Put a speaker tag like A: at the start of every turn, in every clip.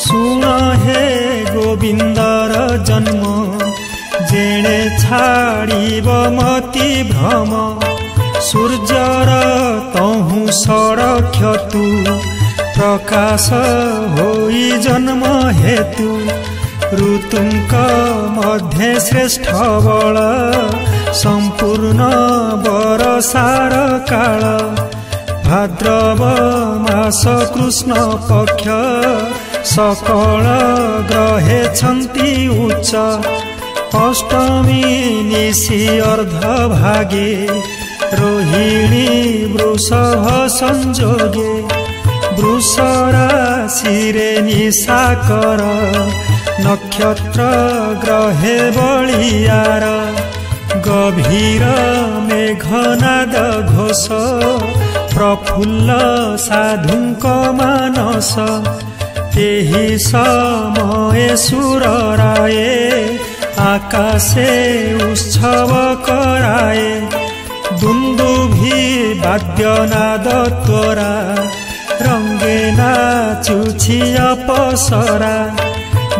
A: सुन हे गोविंदर जन्म जेणे छाड़िब मति भ्रम सूर्यर तहु सड़क्ष तू प्रकाश होई जन्म हेतु ऋतुंक मध्य श्रेष्ठ बल संपूर्ण बरसार काल भाद्रव मास कृष्ण पक्ष सकल ग्रहे छन्ति उच्च अष्टमी निशि अर्ध भागे रोहिणी वृषभ संजोगे वृष राशिरे निशाकर नक्षत्र ग्रहे बलियार गभीर मेघनाद घोष प्रफुल्ल साधुंक मानस तेहि समय सुर राये आकाशे उत्सव कराए दुन्दुभि वाद्यनाद त्वरा रंगे नाचुछि अपसरा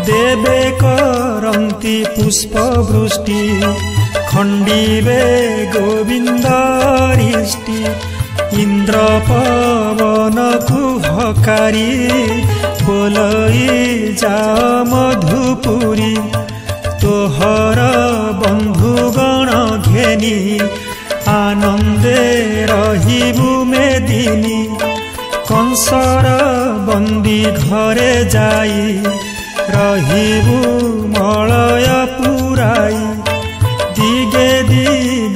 A: देवे करन्ति पुष्प वृष्टि खंडिबे गोविंदरिष्टि इंद्र पवन कुहकारी बोलई जा मधुपुरी तोहर बंधुगण घेनी आनंदे रहिबु मेदिनी कंसर बंदी घरे जाई रहिबु मलय पुराई